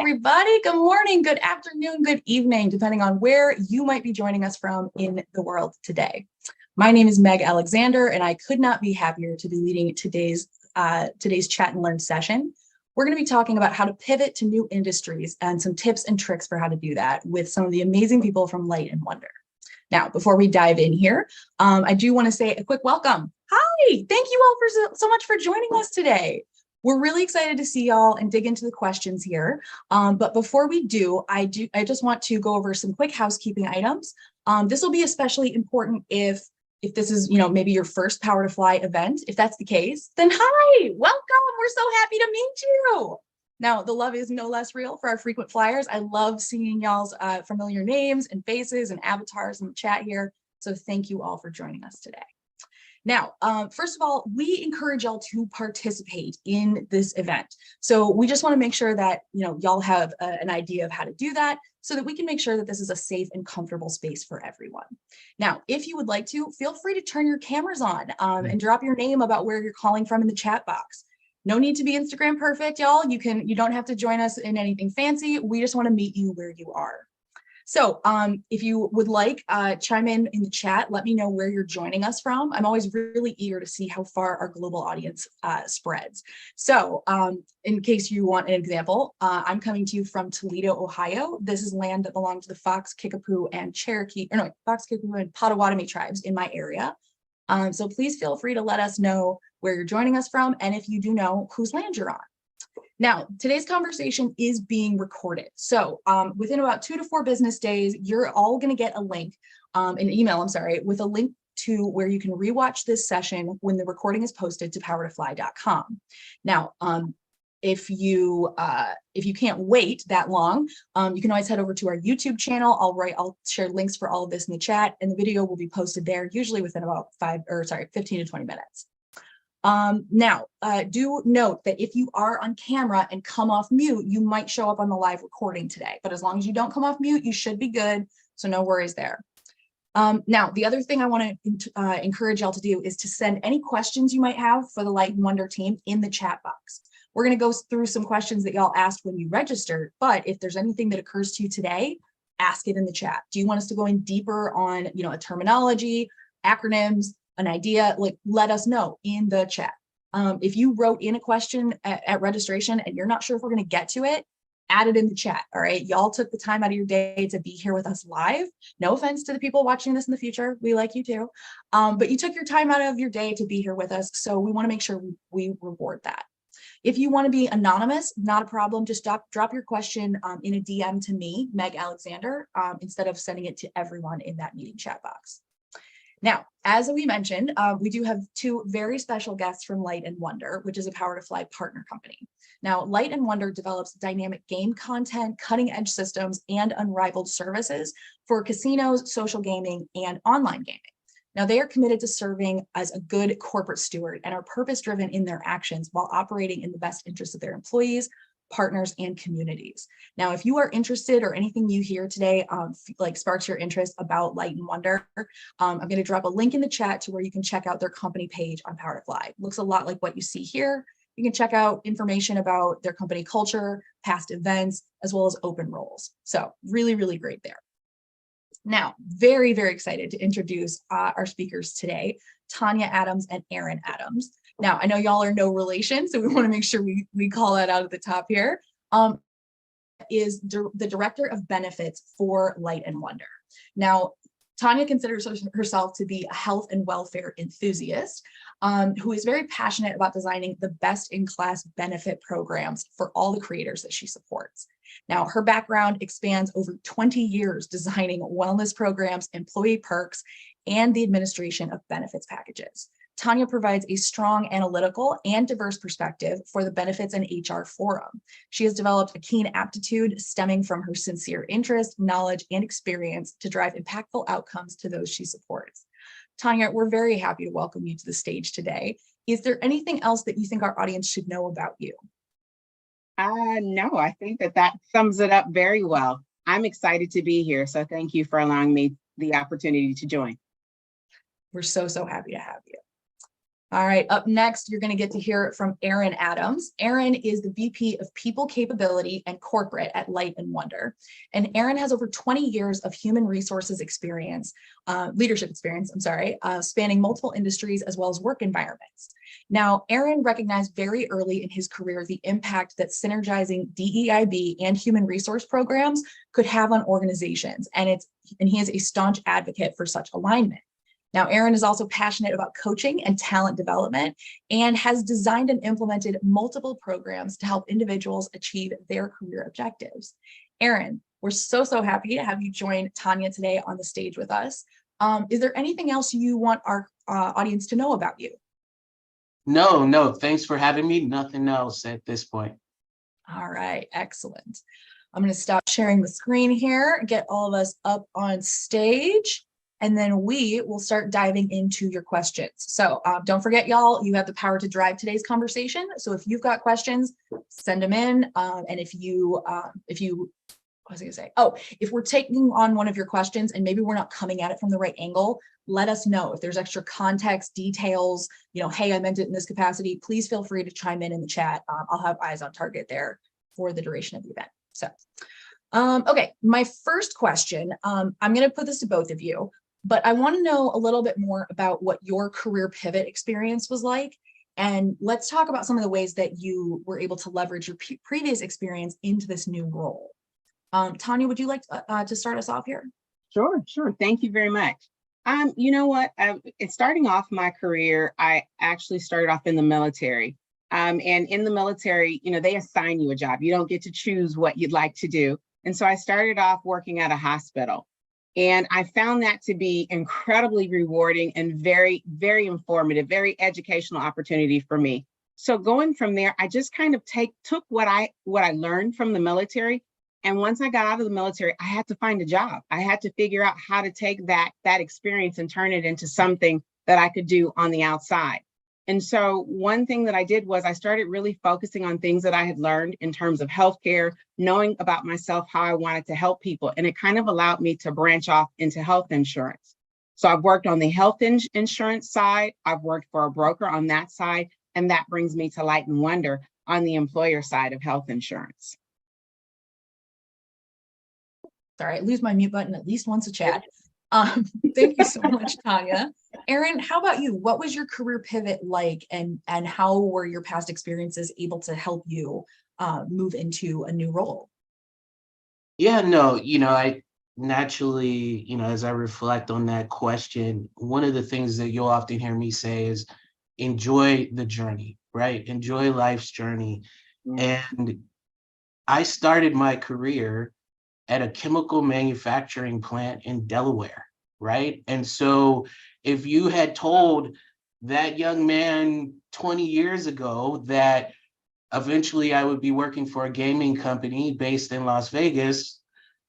everybody. Good morning, good afternoon, good evening, depending on where you might be joining us from in the world today. My name is Meg Alexander, and I could not be happier to be leading today's chat and learn session. We're going to be talking about how to pivot to new industries and some tips and tricks for how to do that with some of the amazing people from Light and Wonder. Now, before we dive in here, I do want to say a quick welcome. Hi, thank you all for so much for joining us today. We're really excited to see y'all and dig into the questions here. But before we do, I just want to go over some quick housekeeping items. This will be especially important if this is, maybe your first Power to Fly event. If that's the case, then hi, welcome. We're so happy to meet you. Now, the love is no less real for our frequent flyers. I love seeing y'all's familiar names and faces and avatars in the chat here. So thank you all for joining us today. Now, first of all, we encourage y'all to participate in this event. So we just want to make sure that, y'all have an idea of how to do that so that we can make sure that this is a safe and comfortable space for everyone. Now, if you would like to, feel free to turn your cameras on and drop your name about where you're calling from in the chat box. No need to be Instagram perfect, y'all. You don't have to join us in anything fancy. We just want to meet you where you are. So if you would like, chime in the chat, let me know where you're joining us from. I'm always really eager to see how far our global audience spreads. So in case you want an example, I'm coming to you from Toledo, Ohio. This is land that belongs to the Fox, Kickapoo, and Fox, Kickapoo, and Potawatomi tribes in my area. So please feel free to let us know where you're joining us from, and if you do know whose land you're on. Now, today's conversation is being recorded. So within about 2 to 4 business days, you're all going to get a link, an email, with a link to where you can rewatch this session when the recording is posted to powertofly.com. Now, if you can't wait that long, you can always head over to our YouTube channel. I'll share links for all of this in the chat, and the video will be posted there, usually within about 15 to 20 minutes. Now, do note that if you are on camera and come off mute, you might show up on the live recording today, but as long as you don't come off mute, you should be good. So no worries there. Now, the other thing I want to encourage y'all to do is to send any questions you might have for the Light and Wonder team in the chat box. We're going to go through some questions that y'all asked when you registered, but if there's anything that occurs to you today, ask it in the chat. Do you want us to go in deeper on, a terminology, acronyms, an idea? Let us know in the chat. If you wrote in a question at registration and you're not sure if we're going to get to it, add it in the chat. All right. Y'all took the time out of your day to be here with us live. No offense to the people watching this in the future. We like you too. But you took your time out of your day to be here with us. So we want to make sure we reward that. If you want to be anonymous, not a problem. Just drop your question in a DM to me, Meg Alexander, instead of sending it to everyone in that meeting chat box. Now, as we mentioned, we do have 2 very special guests from Light and Wonder, which is a Power to Fly partner company. Now, Light and Wonder develops dynamic game content, cutting-edge systems, and unrivaled services for casinos, social gaming, and online gaming. Now, they are committed to serving as a good corporate steward and are purpose-driven in their actions while operating in the best interest of their employees, partners, and communities. Now, if you are interested or anything you hear today sparks your interest about Light and Wonder, I'm going to drop a link in the chat to where you can check out their company page on Power to Fly. Looks a lot like what you see here. You can check out information about their company culture, past events, as well as open roles. So really, really great there. Now, very, very excited to introduce our speakers today, Tonia Adams and Aaron Adams. Now, I know y'all are no relation, so we want to make sure we call that out at the top here. Is the Director of Benefits for Light and Wonder. Now, Tonia considers herself to be a health and welfare enthusiast who is very passionate about designing the best-in-class benefit programs for all the creators that she supports. Now, her background expands over 20 years designing wellness programs, employee perks, and the administration of benefits packages. Tonia provides a strong analytical and diverse perspective for the benefits and HR forum. She has developed a keen aptitude stemming from her sincere interest, knowledge, and experience to drive impactful outcomes to those she supports. Tonia, we're very happy to welcome you to the stage today. Is there anything else that you think our audience should know about you? No, I think that sums it up very well. I'm excited to be here, so thank you for allowing me the opportunity to join. We're so happy to have you. All right, up next, you're going to get to hear from Tonia Adams. Erin is the VP of People Capability and Corporate at Light and Wonder. And Erin has over 20 years of human resources experience, leadership experience, spanning multiple industries as well as work environments. Now, Erin recognized very early in his career the impact that synergizing DEIB and human resource programs could have on organizations, and he is a staunch advocate for such alignment. Now, Erin is also passionate about coaching and talent development and has designed and implemented multiple programs to help individuals achieve their career objectives. Erin, we're so happy to have you join Tonia today on the stage with us. Is there anything else you want our audience to know about you? No, thanks for having me. Nothing else at this point. All right, excellent. I'm going to stop sharing the screen here, get all of us up on stage, and then we will start diving into your questions. So don't forget, y'all, you have the power to drive today's conversation. So if you've got questions, send them in. And if we're taking on one of your questions and maybe we're not coming at it from the right angle, let us know. If there's extra context, details, hey, I meant it in this capacity, please feel free to chime in the chat. I'll have eyes on target there for the duration of the event. So, okay, my first question, I'm going to put this to both of you, but I want to know a little bit more about what your career pivot experience was like. And let's talk about some of the ways that you were able to leverage your previous experience into this new role. Tonia, would you like to start us off here? Sure. Thank you very much. You know what? It's starting off my career. I actually started off in the military. And in the military, they assign you a job. You don't get to choose what you'd like to do. And so I started off working at a hospital. And I found that to be incredibly rewarding and very, very informative, very educational opportunity for me. So going from there, I just kind of took what I learned from the military. And once I got out of the military, I had to find a job. I had to figure out how to take that experience and turn it into something that I could do on the outside. And so one thing that I did was I started really focusing on things that I had learned in terms of healthcare, knowing about myself, how I wanted to help people. And it kind of allowed me to branch off into health insurance. So I've worked on the health insurance side. I've worked for a broker on that side. And that brings me to Light and Wonder on the employer side of health insurance. Sorry, I lose my mute button at least once a chat. Thank you so much, Tonia. Erin, how about you? What was your career pivot like, and how were your past experiences able to help you move into a new role? Yeah, no, I naturally, as I reflect on that question, one of the things that you'll often hear me say is enjoy the journey, right? Enjoy life's journey. And I started my career at a chemical manufacturing plant in Delaware, right? And so if you had told that young man 20 years ago that eventually I would be working for a gaming company based in Las Vegas,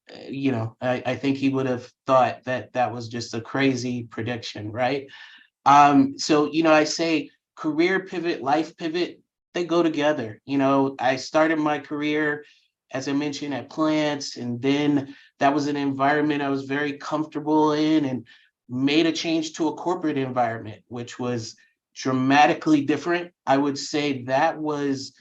I think he would have thought that that was just a crazy prediction, right? So, I say career pivot, life pivot, they go together. I started my career, as I mentioned, at plants, and then that was an environment I was very comfortable in, and made a change to a corporate environment, which was dramatically different. I would say that was,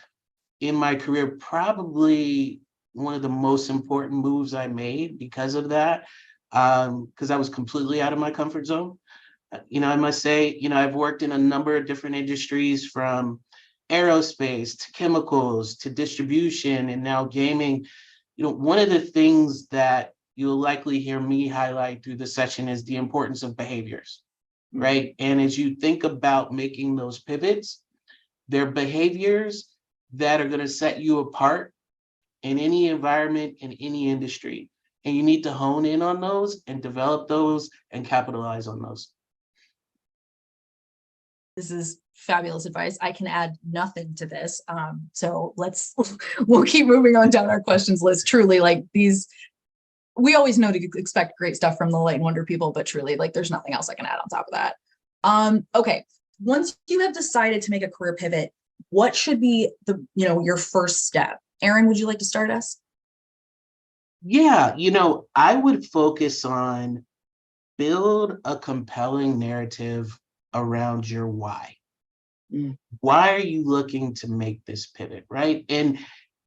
in my career, probably one of the most important moves I made because of that, because I was completely out of my comfort zone. I must say, I've worked in a number of different industries, from aerospace to chemicals to distribution and now gaming. One of the things that you'll likely hear me highlight through the session is the importance of behaviors, right? And as you think about making those pivots, they're behaviors that are going to set you apart in any environment, in any industry. And you need to hone in on those and develop those and capitalize on those. This is fabulous advice. I can add nothing to this. So we'll keep moving on down our questions list. Truly, we always know to expect great stuff from the Light and Wonder people, but truly, there's nothing else I can add on top of that. Okay. Once you have decided to make a career pivot, what should be your first step? Erin, would you like to start us? Yeah, I would focus on build a compelling narrative around your why, Why are you looking to make this pivot, right? And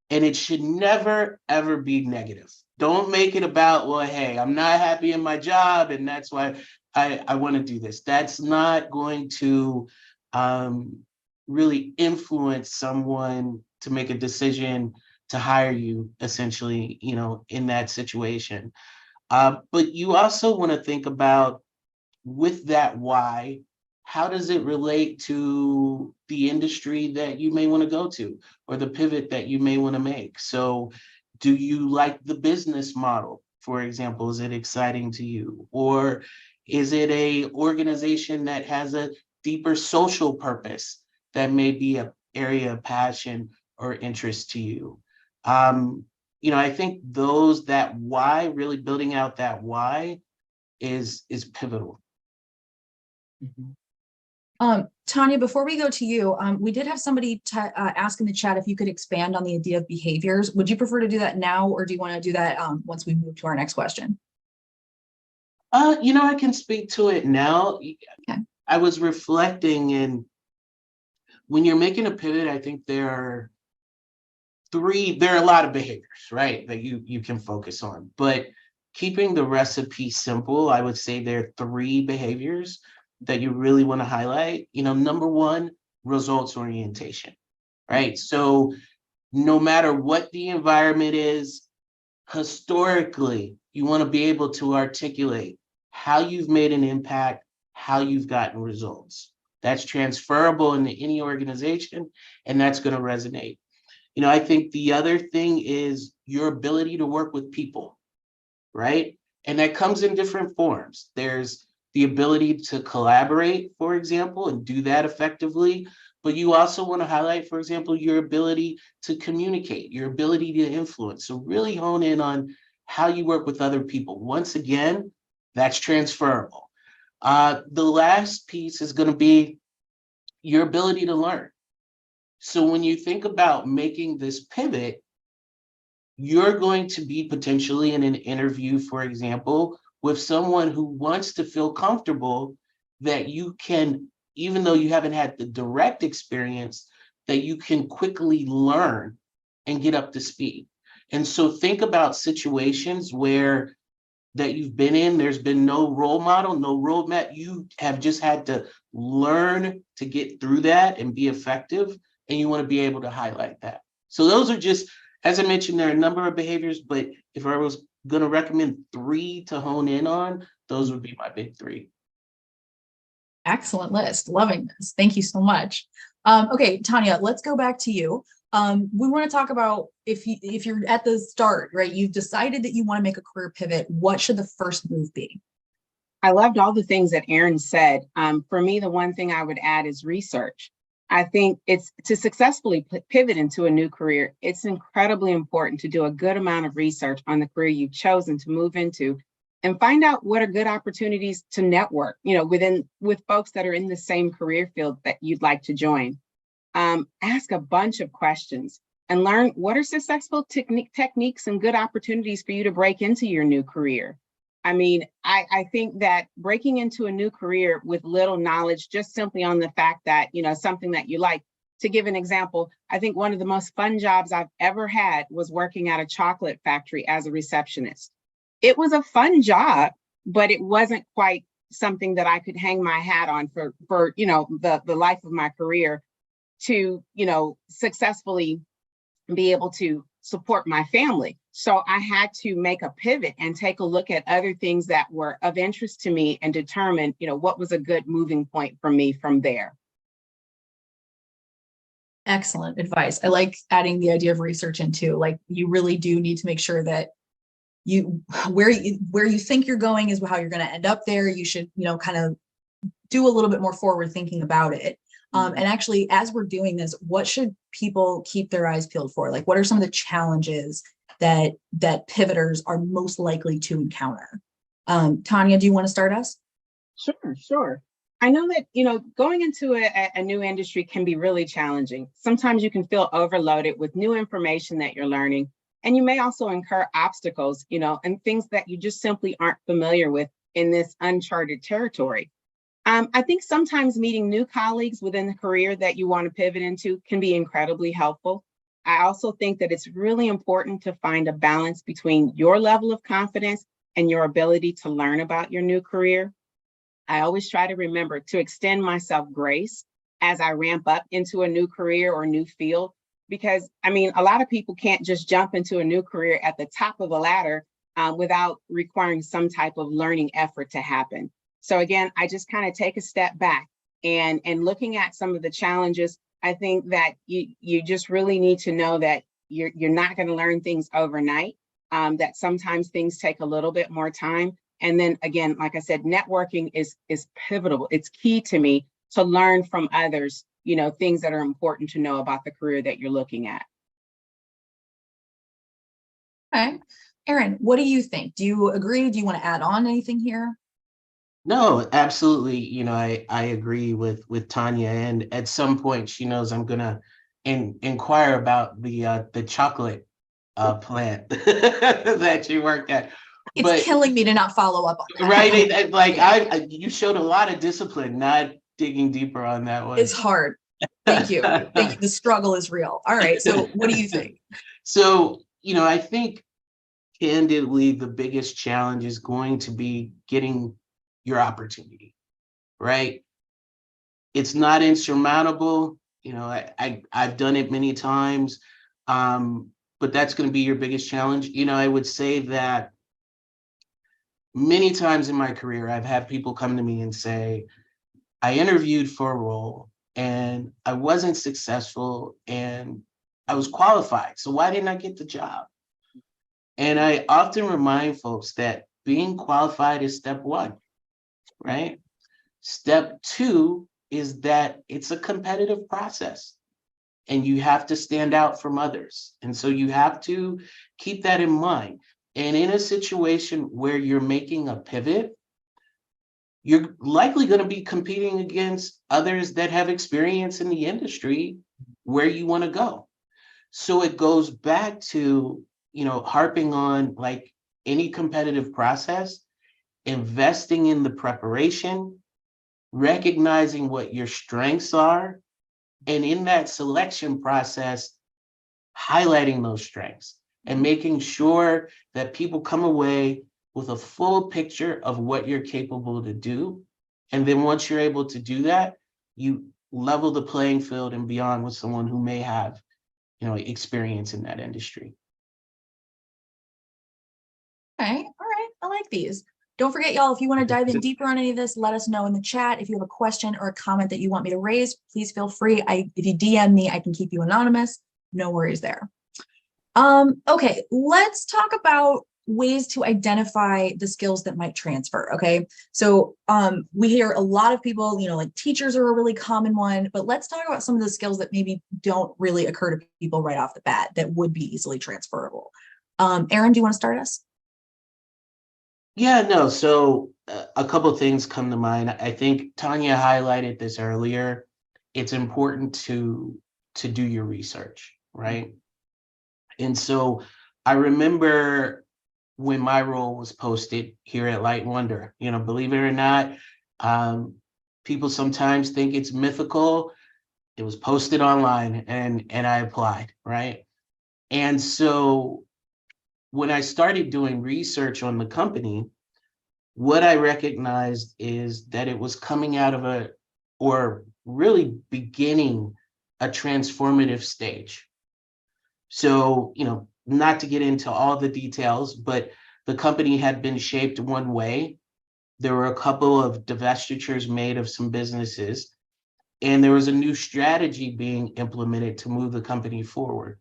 it should never, ever be negative. Don't make it about, well, hey, I'm not happy in my job, and that's why I want to do this. That's not going to really influence someone to make a decision to hire you, essentially, in that situation. But you also want to think about, with that why, how does it relate to the industry that you may want to go to, or the pivot that you may want to make? So do you like the business model, for example? Is it exciting to you? Or is it a organization that has a deeper social purpose that may be an area of passion or interest to you? I think that why, really building out that why, is pivotal. Tonia, before we go to you, we did have somebody ask in the chat if you could expand on the idea of behaviors. Would you prefer to do that now, or do you want to do that once we move to our next question? I can speak to it now. Okay. I was reflecting, and when you're making a pivot, I think there are a lot of behaviors, right, that you can focus on. But keeping the recipe simple, I would say there are 3 behaviors that you really want to highlight. Number 1, results orientation, right? So no matter what the environment is, historically, you want to be able to articulate how you've made an impact, how you've gotten results. That's transferable into any organization, and that's going to resonate. I think the other thing is your ability to work with people, right? And that comes in different forms. There's the ability to collaborate, for example, and do that effectively. But you also want to highlight, for example, your ability to communicate, your ability to influence. So really hone in on how you work with other people. Once again, that's transferable. The last piece is going to be your ability to learn. So when you think about making this pivot, you're going to be potentially in an interview, for example, with someone who wants to feel comfortable that you can, even though you haven't had the direct experience, that you can quickly learn and get up to speed. And so think about situations where that you've been in, there's been no role model, no roadmap. You have just had to learn to get through that and be effective. And you want to be able to highlight that. So those are just, as I mentioned, there are a number of behaviors, but if I was going to recommend 3 to hone in on, those would be my big 3. Excellent list. Loving this. Thank you so much. Okay, Tonia, let's go back to you. We want to talk about if you're at the start, right? You've decided that you want to make a career pivot. What should the first move be? I loved all the things that Erin said. For me, the one thing I would add is research. I think it's to successfully pivot into a new career, it's incredibly important to do a good amount of research on the career you've chosen to move into and find out what are good opportunities to network, with folks that are in the same career field that you'd like to join. Ask a bunch of questions and learn what are successful techniques and good opportunities for you to break into your new career. I mean, I think that breaking into a new career with little knowledge, just simply on the fact that, something that you like, to give an example, I think one of the most fun jobs I've ever had was working at a chocolate factory as a receptionist. It was a fun job, but it wasn't quite something that I could hang my hat on for the life of my career to, successfully be able to support my family. So I had to make a pivot and take a look at other things that were of interest to me and determine, what was a good moving point for me from there. Excellent advice. I like adding the idea of research into, like, you really do need to make sure that where you think you're going is how you're going to end up there. You should, kind of do a little bit more forward thinking about it. And actually, as we're doing this, what should people keep their eyes peeled for? Like, what are some of the challenges that pivoters are most likely to encounter? Tonia, do you want to start us? Sure. I know that, going into a new industry can be really challenging. Sometimes you can feel overloaded with new information that you're learning, and you may also incur obstacles, and things that you just simply aren't familiar with in this uncharted territory. I think sometimes meeting new colleagues within the career that you want to pivot into can be incredibly helpful. I also think that it's really important to find a balance between your level of confidence and your ability to learn about your new career. I always try to remember to extend myself grace as I ramp up into a new career or new field, because I mean, a lot of people can't just jump into a new career at the top of the ladder without requiring some type of learning effort to happen. So again, I just kind of take a step back and looking at some of the challenges. I think that you just really need to know that you're not going to learn things overnight. That sometimes things take a little bit more time. And then again, like I said, networking is pivotal. It's key to me to learn from others, you know, things that are important to know about the career that you're looking at. Okay. Erin, what do you think? Do you agree? Do you want to add on anything here? No, absolutely. I agree with Tonia, and at some point she knows I'm gonna inquire about the chocolate plant that you worked at. It's But killing me to not follow up on that. right, like you showed a lot of discipline, not digging deeper on that one. It's hard. Thank you. Thank you. The struggle is real. All right. So what do you think? So, I think candidly, the biggest challenge is going to be getting your opportunity, right? It's not insurmountable. I've done it many times, but that's going to be your biggest challenge. I would say that many times in my career, I've had people come to me and say, I interviewed for a role and I wasn't successful and I was qualified. So why didn't I get the job? And I often remind folks that being qualified is step one, right? Step two is that it's a competitive process and you have to stand out from others. And so you have to keep that in mind. And in a situation where you're making a pivot, you're likely going to be competing against others that have experience in the industry where you want to go. So it goes back to, harping on like any competitive process, investing in the preparation, recognizing what your strengths are, and in that selection process, highlighting those strengths and making sure that people come away with a full picture of what you're capable to do. And then once you're able to do that, you level the playing field and beyond with someone who may have, experience in that industry. Okay. All right. I like these. Don't forget, y'all, if you want to dive in deeper on any of this, let us know in the chat. If you have a question or a comment that you want me to raise, please feel free. If you DM me, I can keep you anonymous. No worries there. Okay, let's talk about ways to identify the skills that might transfer. Okay, so we hear a lot of people, like teachers are a really common one, but let's talk about some of the skills that maybe don't really occur to people right off the bat that would be easily transferable. Erin, do you want to start us? Yeah, no. So a couple of things come to mind. I think Tonia highlighted this earlier. It's important to do your research, right? And so I remember when my role was posted here at Light and Wonder, believe it or not, people sometimes think it's mythical. It was posted online and I applied, right? And so when I started doing research on the company, what I recognized is that it was coming out of or really beginning a transformative stage. So, not to get into all the details, but the company had been shaped one way. There were a couple of divestitures made of some businesses, and there was a new strategy being implemented to move the company forward.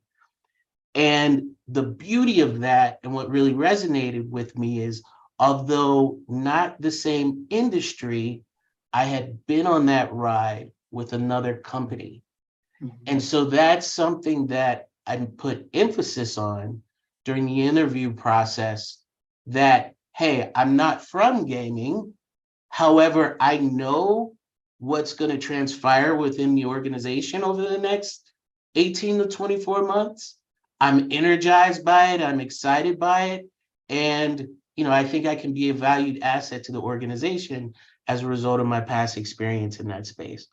And the beauty of that, and what really resonated with me is, although not the same industry, I had been on that ride with another company. Mm-hmm. And so that's something that I put emphasis on during the interview process, that, hey, I'm not from gaming. However, I know what's going to transpire within the organization over the next 18 to 24 months. I'm energized by it. I'm excited by it. And, I think I can be a valued asset to the organization as a result of my past experience in that space.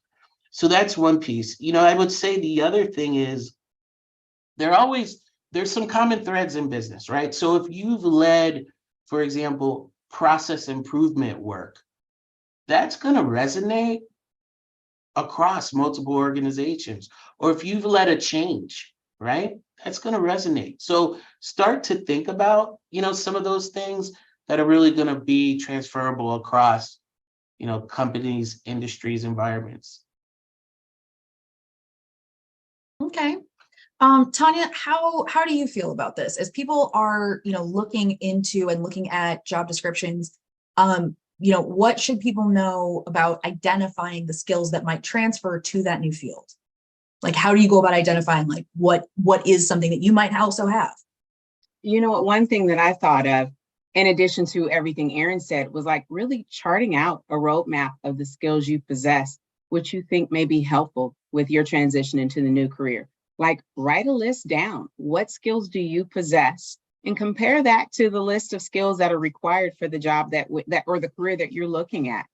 So that's one piece. I would say the other thing is there's some common threads in business, right? So if you've led, for example, process improvement work, that's going to resonate across multiple organizations. Or if you've led a change, right? That's going to resonate. So start to think about, some of those things that are really going to be transferable across, companies, industries, environments. Okay. Tonia, how do you feel about this? As people are, looking into and looking at job descriptions, what should people know about identifying the skills that might transfer to that new field? Like, how do you go about identifying like what is something that you might also have? One thing that I thought of, in addition to everything Erin said, was like really charting out a roadmap of the skills you possess, which you think may be helpful with your transition into the new career. Like, write a list down. What skills do you possess? And compare that to the list of skills that are required for the job that or the career that you're looking at.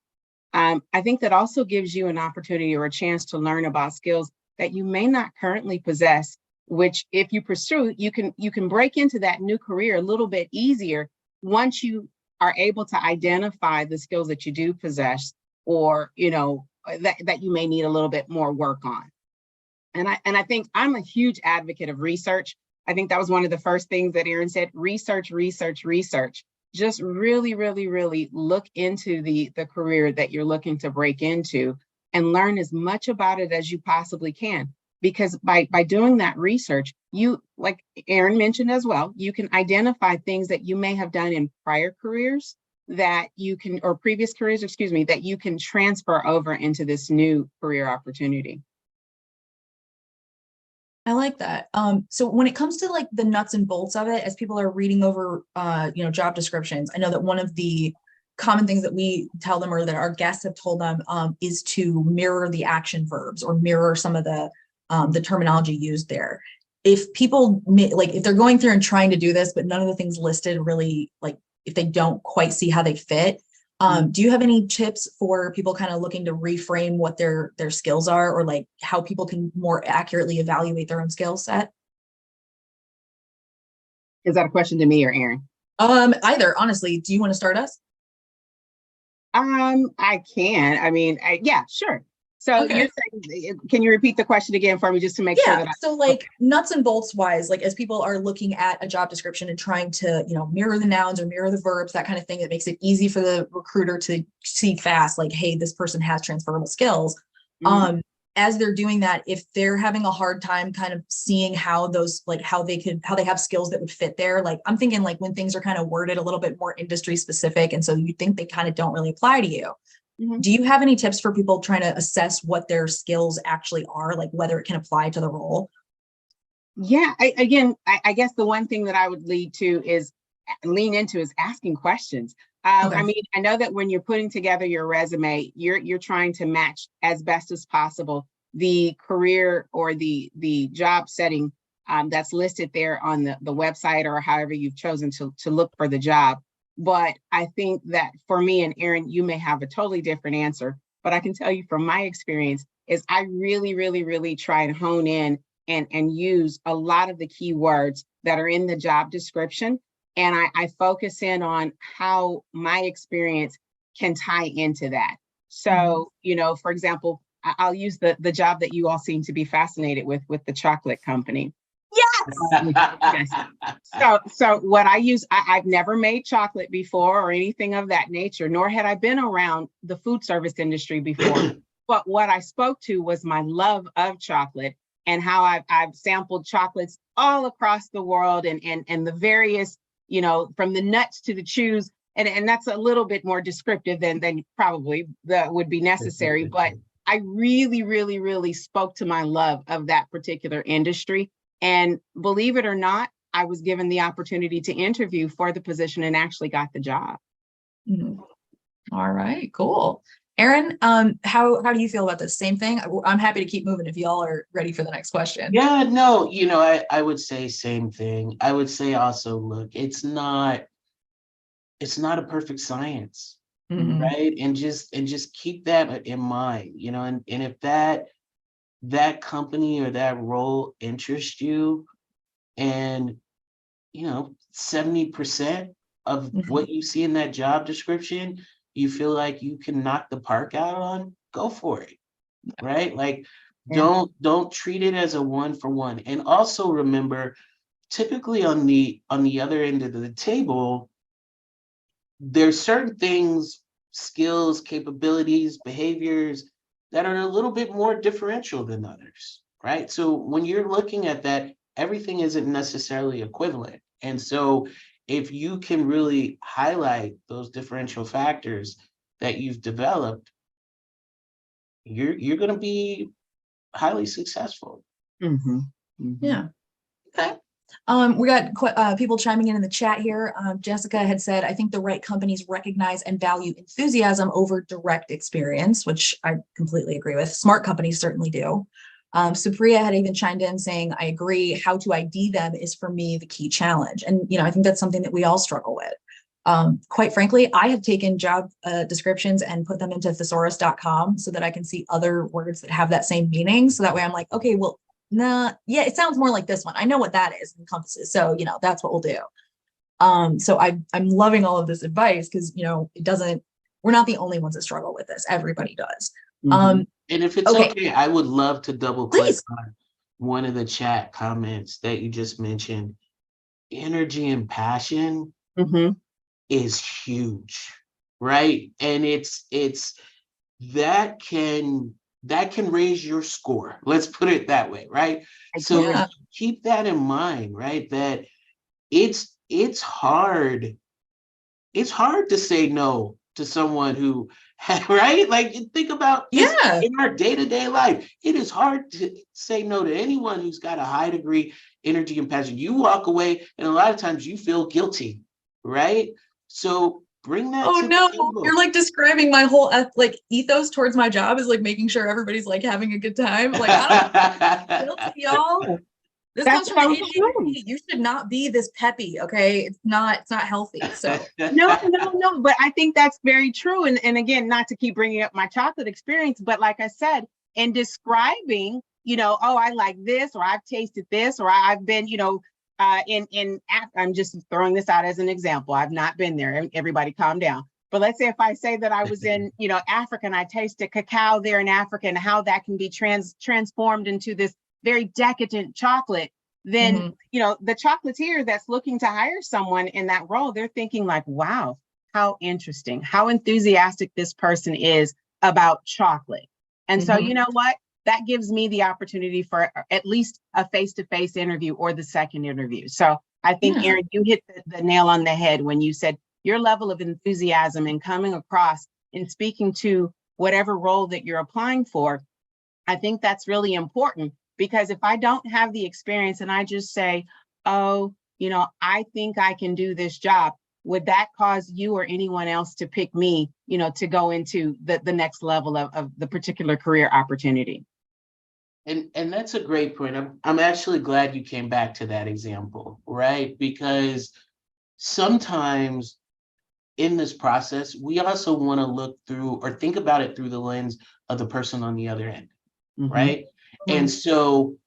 I think that also gives you an opportunity or a chance to learn about skills that you may not currently possess, which if you pursue, you can break into that new career a little bit easier once you are able to identify the skills that you do possess, or that you may need a little bit more work on. And I think I'm a huge advocate of research. I think that was one of the first things that Erin said: research, research, research. Just really, really, really look into the career that you're looking to break into and learn as much about it as you possibly can. Because by doing that research, you, like Erin mentioned as well, you can identify things that you may have done in prior careers that you can, or previous careers, excuse me, that you can transfer over into this new career opportunity. I like that. So when it comes to like the nuts and bolts of it, as people are reading over, job descriptions, I know that one of the common things that we tell them, or that our guests have told them, is to mirror the action verbs or mirror some of the terminology used there. If people if they're going through and trying to do this, but none of the things listed really, like, if they don't quite see how they fit, do you have any tips for people kind of looking to reframe what their skills are, or like how people can more accurately evaluate their own skill set? Is that a question to me or Erin? Either, honestly. Do you want to start us? I can. I mean, yeah, sure. So Okay. you're saying, can you repeat the question again for me, just to make sure that So like nuts and bolts wise, like as people are looking at a job description and trying to, mirror the nouns or mirror the verbs, that kind of thing, that makes it easy for the recruiter to see fast, like, hey, this person has transferable skills. Mhm. As they're doing that, if they're having a hard time kind of seeing how those, like how they have skills that would fit there, like I'm thinking like when things are kind of worded a little bit more industry specific, and so you think they kind of don't really apply to you. Mhm. Do you have any tips for people trying to assess what their skills actually are, like whether it can apply to the role? Yeah, I guess the one thing that I would lean into is asking questions. I Okay. mean, I know that when you're putting together your resume, you're trying to match as best as possible the career or the job setting that's listed there on the website, or however you've chosen to look for the job. But I think that for me and Erin, you may have a totally different answer. But I can tell you from my experience is I really, really, really try and hone in and use a lot of the keywords that are in the job description. And I focus in on how my experience can tie into that. So, for example, I'll use the job that you all seem to be fascinated with the chocolate company. Yes. So what I use, I've never made chocolate before or anything of that nature, nor had I been around the food service industry before. But what I spoke to was my love of chocolate and how I've sampled chocolates all across the world, and the various, from the nuts to the chews. And that's a little bit more descriptive than probably that would be necessary. But I really, really, really spoke to my love of that particular industry. And believe it or not, I was given the opportunity to interview for the position and actually got the job. Mhm. All right, cool. Erin, how do you feel about this? Same thing? I'm happy to keep moving if y'all are ready for the next question. Yeah, no, I would say same thing. I would say also, look, it's not a perfect science, Mhm. right? And just keep that in mind, and if that company or that role interests you, and 70% of Mhm. what you see in that job description, you feel like you can knock the park out on, go for it, right? Like, Yeah. don't treat it as a one for one. And also remember, typically on the other end of the table, there's certain things, skills, capabilities, behaviors that are a little bit more differential than others, right? So when you're looking at that, everything isn't necessarily equivalent. And so if you can really highlight those differential factors that you've developed, you're going to be highly successful. Mhm. Mhm. Yeah. Okay. We got people chiming in the chat here. Jessica had said, I think the right companies recognize and value enthusiasm over direct experience, which I completely agree with. Smart companies certainly do. Supriya had even chimed in saying, I agree, how to ID them is for me the key challenge. And, I think that's something that we all struggle with. Quite frankly, I have taken job descriptions and put them into thesaurus.com so that I can see other words that have that same meaning. So that way I'm like, okay, well, nah, yeah, it sounds more like this one. I know what that is, encompasses. So, that's what we'll do. So I'm loving all of this advice because, it doesn't, we're not the only ones that struggle with this. Everybody does. Mhm. And if it's Okay, okay, I would love to double click please. on one of the chat comments that you just mentioned. Energy and passion Mhm. is huge, right? And it's that can raise your score. Let's put it that way, right? I So agree. Yeah. keep that in mind, right? That it's hard. It's hard to say no to someone who, right? Like, think about just Yeah. in our day-to-day life. It is hard to say no to anyone who's got a high degree energy and passion. You walk away, and a lot of times you feel guilty, right? So bring that Oh to the no, you're table. like describing my whole like ethos towards my job is like making sure everybody's like having a good time. Like, I don't guilty, y'all. This That's comes from an so true. ADHD. You should not be this peppy, okay? It's not healthy. So No, no, no, but I think that's very true. And again, not to keep bringing up my chocolate experience, but like I said, in describing, oh, I like this, or I've tasted this, or I've been, I'm just throwing this out as an example. I've not been there. Everybody calm down. But let's say if I say that I was in, Africa, and I tasted cacao there in Africa, and how that can be transformed into this very decadent chocolate, then mhm. the chocolatier that's looking to hire someone in that role, they're thinking like, wow, how interesting, how enthusiastic this person is about chocolate. And so, you Mhm. know what? That gives me the opportunity for at least a face-to-face interview or the second interview. So I think, Yeah. Erin, you hit the nail on the head when you said your level of enthusiasm and coming across and speaking to whatever role that you're applying for. I think that's really important, because if I don't have the experience and I just say, oh, I think I can do this job, would that cause you or anyone else to pick me, to go into the next level of the particular career opportunity? And that's a great point. I'm actually glad you came back to that example, right? Because sometimes in this process, we also want to look through or think about it through the lens of the person on the other end, Mhm. right? And Mhm. so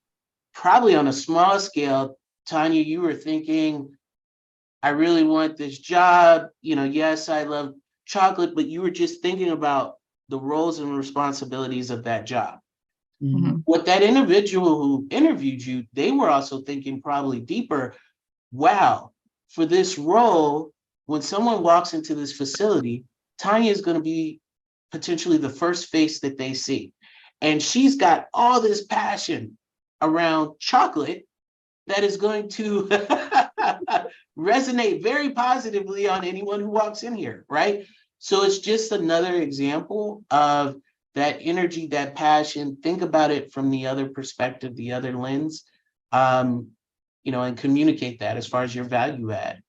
probably on a small scale, Tonia, you were thinking, I really want this job. Yes, I love chocolate, but you were just thinking about the roles and responsibilities of that job. Mhm. Mhm. What that individual who interviewed you, they were also thinking probably deeper. Wow, for this role, when someone walks into this facility, Tanya is going to be potentially the first face that they see. And she's got all this passion around chocolate that is going to resonate very positively on anyone who walks in here, right? So it's just another example of that energy, that passion. Think about it from the other perspective, the other lens, and communicate that as far as your value add.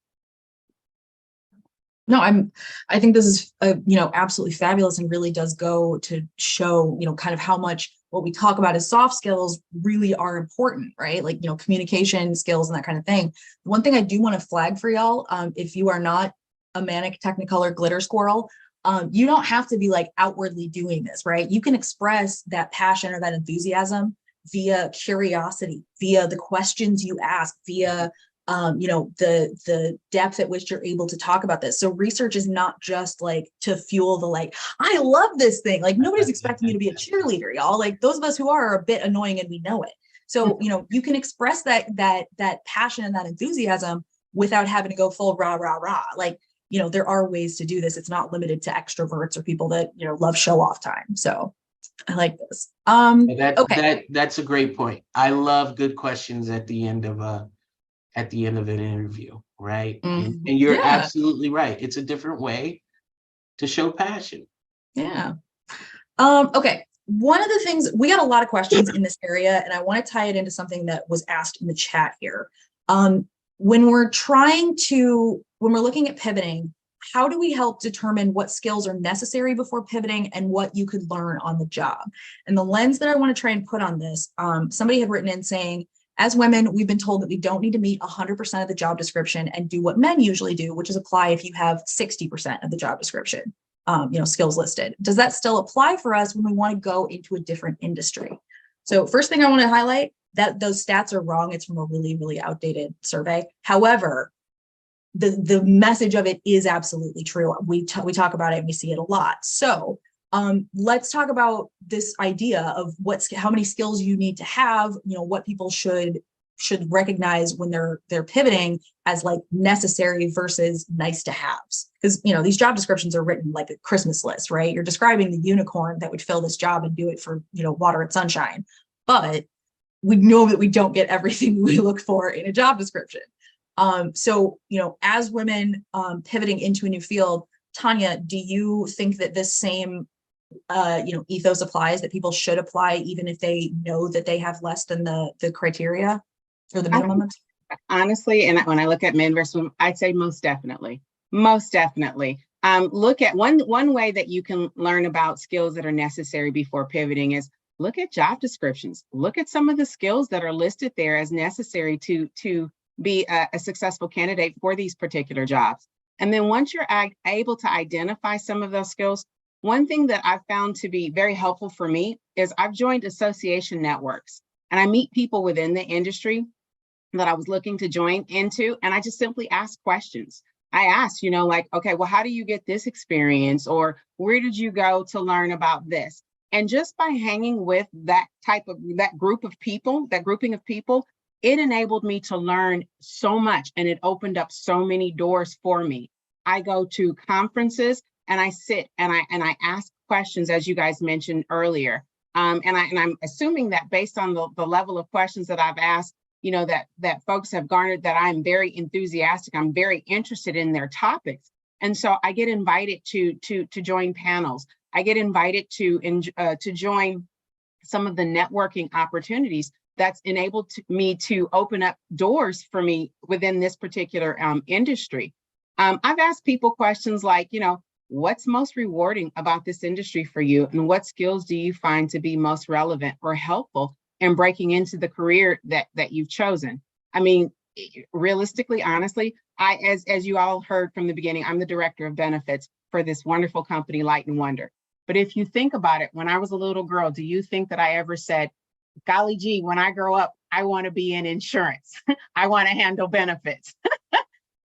No, I think this is absolutely fabulous and really does go to show, kind of how much what we talk about as soft skills really are important, right? Like, communication skills and that kind of thing. One thing I do want to flag for y'all, if you are not a manic technicolor glitter squirrel, You don't have to be like outwardly doing this, right? You can express that passion or that enthusiasm via curiosity, via the questions you ask, via the depth at which you're able to talk about this. So research is not just like to fuel the like, I love this thing. Like nobody's expecting you to be a cheerleader, y'all. Like those of us who are a bit annoying and we know it. So, you can express that passion and that enthusiasm without having to go full rah, rah, rah. Like, there are ways to do this. It's not limited to extroverts or people that, love show off time. So I like this. Okay. That's a great point. I love good questions at the end of an interview, right? And you're Yeah. absolutely right. It's a different way to show passion. Yeah. Okay. One of the things, we got a lot of questions in this area, and I want to tie it into something that was asked in the chat here. When we're looking at pivoting, how do we help determine what skills are necessary before pivoting and what you could learn on the job? And the lens that I want to try and put on this, somebody had written in saying, as women, we've been told that we don't need to meet 100% of the job description and do what men usually do, which is apply if you have 60% of the job description, skills listed. Does that still apply for us when we want to go into a different industry? So first thing I want to highlight, that those stats are wrong. It's from a really, really outdated survey. However, the message of it is absolutely true. We talk about it and we see it a lot. So let's talk about this idea of how many skills you need to have, what people should recognize when they're pivoting as like necessary versus nice to haves. Because, these job descriptions are written like a Christmas list, right? You're describing the unicorn that would fill this job and do it for, water and sunshine. But we know that we don't get everything we look for in a job description. So, as women pivoting into a new field, Tonia, do you think that this same ethos applies, that people should apply even if they know that they have less than the criteria or the minimum? Honestly, and when I look at men versus women, I'd say most definitely. Look at one way that you can learn about skills that are necessary before pivoting is look at job descriptions. Look at some of the skills that are listed there as necessary to be a successful candidate for these particular jobs. And then once you're able to identify some of those skills, one thing that I've found to be very helpful for me is I've joined association networks and I meet people within the industry that I was looking to join into, and I just simply ask questions. I ask, okay, well, how do you get this experience? Or where did you go to learn about this? And just by hanging with that grouping of people, it enabled me to learn so much, and it opened up so many doors for me. I go to conferences and I sit and I ask questions, as you guys mentioned earlier. And I'm assuming that based on the level of questions that I've asked, that folks have garnered, that I'm very enthusiastic. I'm very interested in their topics. And so I get invited to join panels. I get invited to join some of the networking opportunities that's enabled me to open up doors for me within this particular industry. I've asked people questions like, what's most rewarding about this industry for you? And what skills do you find to be most relevant or helpful in breaking into the career that you've chosen? I mean, realistically, honestly, as you all heard from the beginning, I'm the director of benefits for this wonderful company, Light and Wonder. But if you think about it, when I was a little girl, do you think that I ever said, golly gee, when I grow up, I want to be in insurance. I want to handle benefits.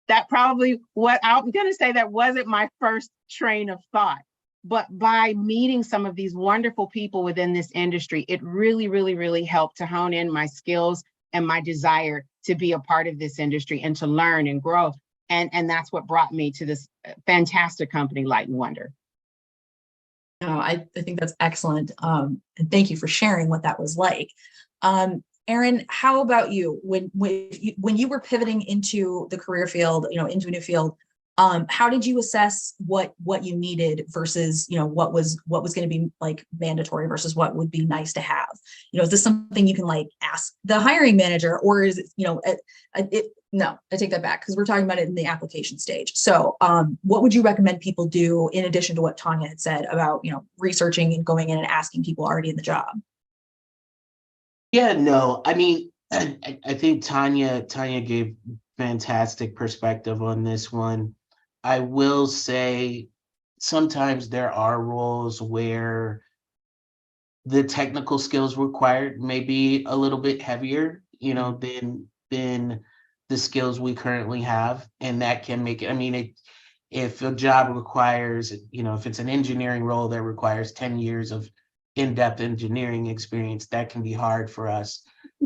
That probably I'm going to say that wasn't my first train of thought. But by meeting some of these wonderful people within this industry, it really, really, really helped to hone in my skills and my desire to be a part of this industry and to learn and grow. And that's what brought me to this fantastic company, Light and Wonder. No, I think that's excellent. And thank you for sharing what that was like. Erin, how about you? When you were pivoting into the career field, into a new field, how did you assess what you needed versus, what was going to be like mandatory versus what would be nice to have? Is this something you can like ask the hiring manager, or is it, no, I take that back because we're talking about it in the application stage. So what would you recommend people do in addition to what Tonia had said about, researching and going in and asking people already in the job? Yeah, no, I mean, I think Tonia gave fantastic perspective on this one. I will say sometimes there are roles where the technical skills required may be a little bit heavier, than the skills we currently have, and that can make it. I mean, if a job requires, if it's an engineering role that requires 10 years of in-depth engineering experience, that can be hard for us,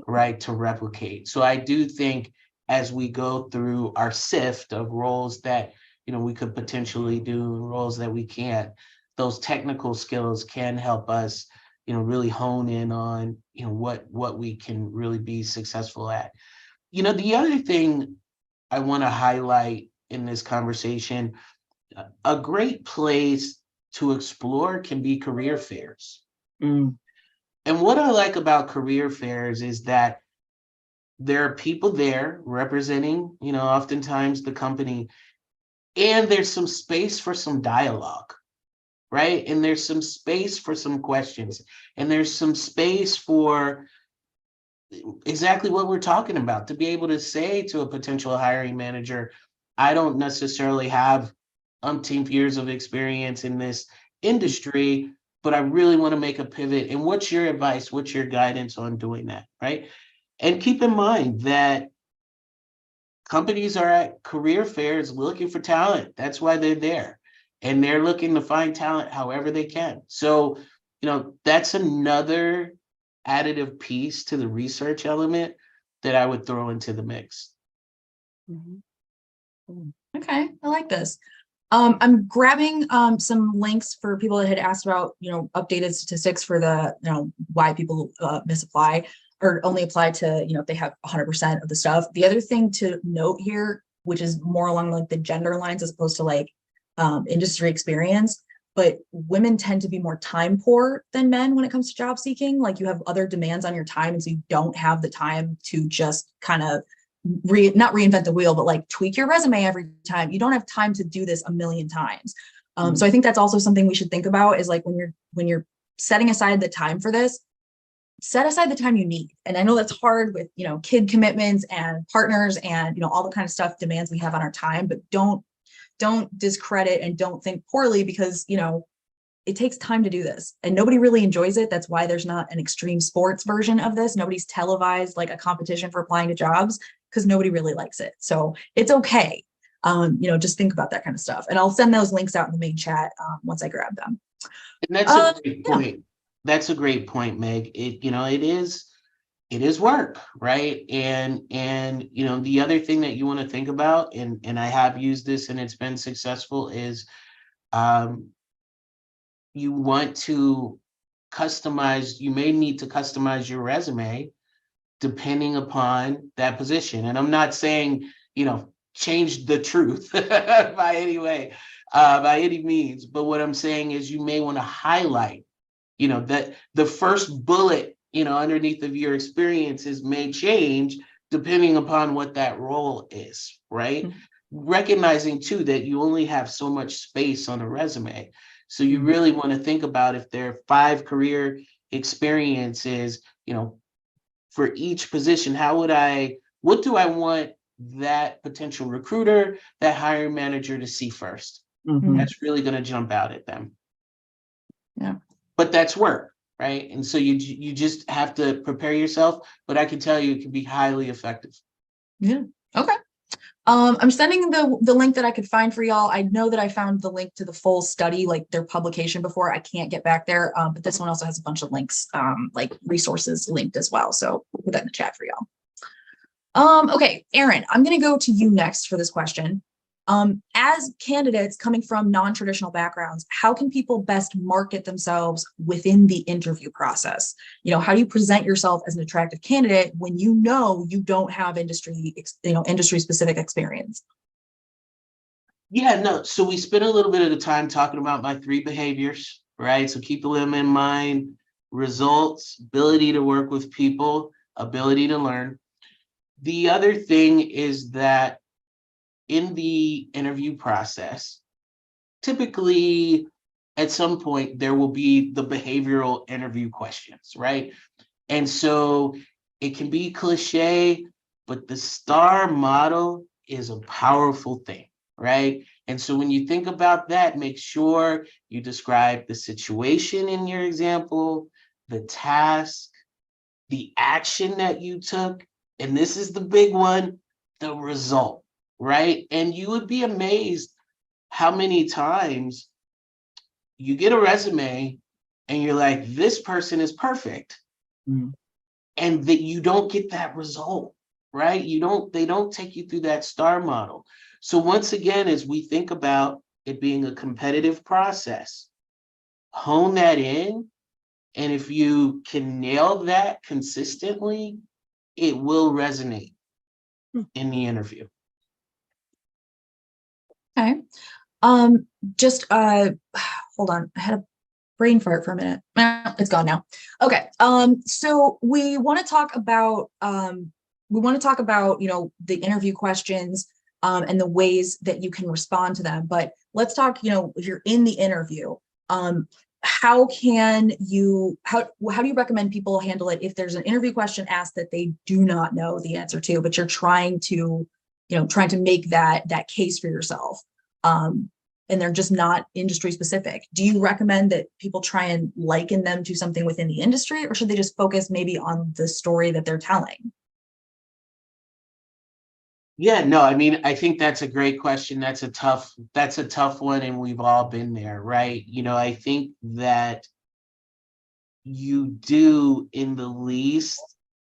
right, to replicate. So I do think as we go through our sift of roles that, we could potentially do, roles that we can't, those technical skills can help us, really hone in on, what we can really be successful at. The other thing I want to highlight in this conversation, a great place to explore can be career fairs. Mm. And what I like about career fairs is that there are people there representing, oftentimes the company, and there's some space for some dialogue, right? And there's some space for some questions, and there's some space for exactly what we're talking about, to be able to say to a potential hiring manager, I don't necessarily have umpteen years of experience in this industry, but I really want to make a pivot. And what's your advice? What's your guidance on doing that, right? And keep in mind that companies are at career fairs looking for talent. That's why they're there. And they're looking to find talent however they can. So, that's another additive piece to the research element that I would throw into the mix. Okay, I like this. I'm grabbing some links for people that had asked about, updated statistics for the, why people misapply or only apply to, if they have 100% of the stuff. The other thing to note here, which is more along like the gender lines as opposed to like industry experience, but women tend to be more time poor than men when it comes to job seeking. Like you have other demands on your time, and so you don't have the time to just kind of not reinvent the wheel, but like tweak your resume every time. You don't have time to do this a million times. So I think that's also something we should think about, is like when you're setting aside the time for this, set aside the time you need. And I know that's hard with, kid commitments and partners and, all the kind of stuff demands we have on our time, but don't discredit and don't think poorly, because, it takes time to do this and nobody really enjoys it. That's why there's not an extreme sports version of this. Nobody's televised like a competition for applying to jobs, because nobody really likes it. So it's okay. Just think about that kind of stuff. And I'll send those links out in the main chat once I grab them. And that's a great point. That's a great point, Meg. It is work, right? And the other thing that you want to think about, and I have used this and it's been successful, is you want to you may need to customize your resume depending upon that position. And I'm not saying, change the truth by any way, by any means. But what I'm saying is you may want to highlight, that the first bullet, underneath of your experiences may change depending upon what that role is, right? Mm-hmm. Recognizing too that you only have so much space on a resume. So you really want to think about, if there are 5 career experiences, for each position, what do I want that potential recruiter, that hiring manager to see first? Mm-hmm. That's really going to jump out at them. Yeah. But that's work, right? And so you just have to prepare yourself, but I can tell you it can be highly effective. Yeah. Okay. I'm sending the link that I could find for y'all. I know that I found the link to the full study, like their publication before. I can't get back there, but this one also has a bunch of links, like resources linked as well. So we'll put that in the chat for y'all. Okay, Erin, I'm going to go to you next for this question. As candidates coming from non-traditional backgrounds, how can people best market themselves within the interview process? How do you present yourself as an attractive candidate when you don't have industry specific experience? Yeah, no. So we spent a little bit of the time talking about my 3 behaviors, right? So keep them in mind: results, ability to work with people, ability to learn. The other thing is that in the interview process, typically at some point there will be the behavioral interview questions, right? And so it can be cliche, but the STAR model is a powerful thing, right? And so when you think about that, make sure you describe the situation in your example, the task, the action that you took, and this is the big one, the result, right? And you would be amazed how many times you get a resume and you're like, this person is perfect. Mhm. And that you don't get that result, right? They don't take you through that STAR model. So once again, as we think about it being a competitive process, hone that in. And if you can nail that consistently, it will resonate in the interview. Okay. Just hold on. I had a brain fart for a minute. It's gone now. Okay. So we want to talk about the interview questions and the ways that you can respond to them. But let's talk, if you're in the interview, how do you recommend people handle it if there's an interview question asked that they do not know the answer to, but you're trying to make that case for yourself, and they're just not industry specific? Do you recommend that people try and liken them to something within the industry, or should they just focus maybe on the story that they're telling? Yeah, no, I mean, I think that's a great question. That's a tough one, and we've all been there, right? I think that you do in the least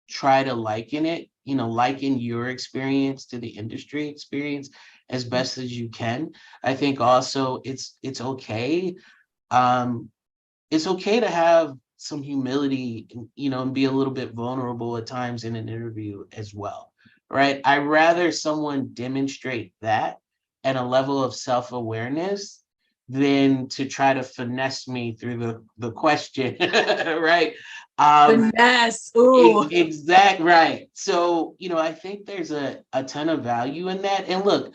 try to liken your experience to the industry experience as best as you can. I think also it's okay. It's okay to have some humility, and be a little bit vulnerable at times in an interview as well, right? I'd rather someone demonstrate that and a level of self-awareness than to try to finesse me through the question, right? Finesse. Ooh. Exact right. So, I think there's a ton of value in that. And look,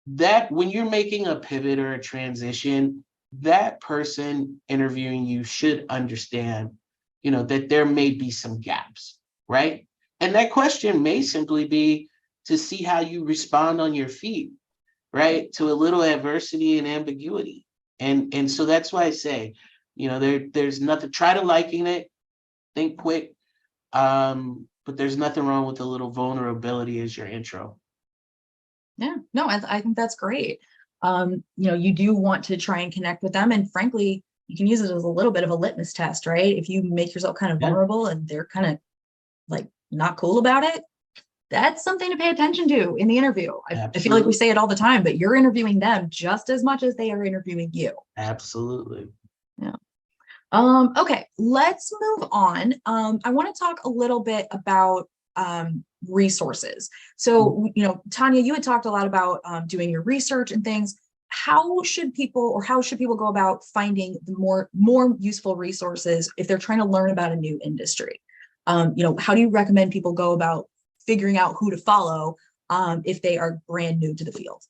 that when you're making a pivot or a transition, that person interviewing you should understand, that there may be some gaps, right? And that question may simply be to see how you respond on your feet, right? To a little adversity and ambiguity. And so that's why I say, there's nothing, try to liken it, think quick. But there's nothing wrong with a little vulnerability as your intro. Yeah, no, I think that's great. You do want to try and connect with them, and frankly, you can use it as a little bit of a litmus test, right? If you make yourself kind of Yeah. vulnerable and they're kind of like not cool about it, that's something to pay attention to in the interview. I feel like we say it all the time, but you're interviewing them just as much as they are interviewing you. Absolutely. Yeah. Okay, let's move on. I want to talk a little bit about resources. So, Tonia, you had talked a lot about doing your research and things. How should people go about finding the more useful resources if they're trying to learn about a new industry? How do you recommend people go about figuring out who to follow if they are brand new to the field?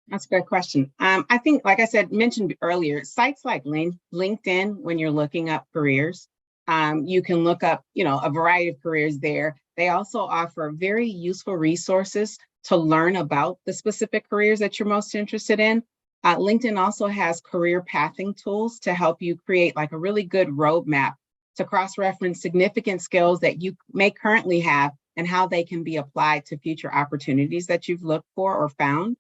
That's a good question. I think, like I said, mentioned earlier, sites like LinkedIn, when you're looking up careers, you can look up, a variety of careers there. They also offer very useful resources to learn about the specific careers that you're most interested in. LinkedIn also has career pathing tools to help you create like a really good roadmap to cross-reference significant skills that you may currently have and how they can be applied to future opportunities that you've looked for or found.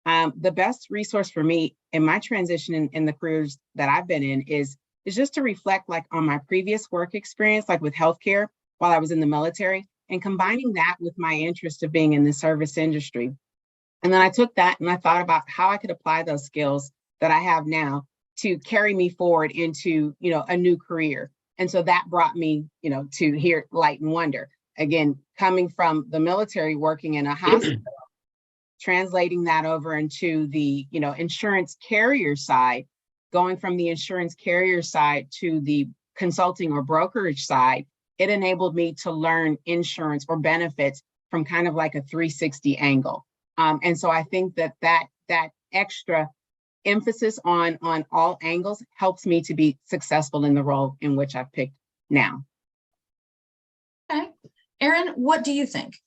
The best resource for me in my transition in the careers that I've been in is just to reflect like on my previous work experience, like with healthcare while I was in the military, and combining that with my interest of being in the service industry. And then I took that and I thought about how I could apply those skills that I have now to carry me forward into, a new career. And so that brought me, to here, Light and Wonder. Again, coming from the military, working in a hospital, translating that over into the, insurance carrier side, going from the insurance carrier side to the consulting or brokerage side, it enabled me to learn insurance or benefits from kind of like a 360 angle. And so I think that extra emphasis on all angles helps me to be successful in the role in which I've picked now. Okay. Erin, what do you think?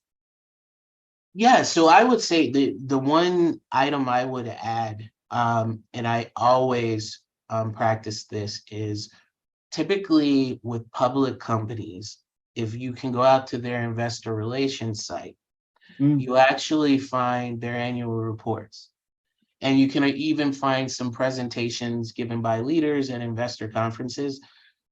Yeah, so I would say the one item I would add, and I always practice this, is typically with public companies, if you can go out to their investor relations site, Mm, you actually find their annual reports. And you can even find some presentations given by leaders at investor conferences.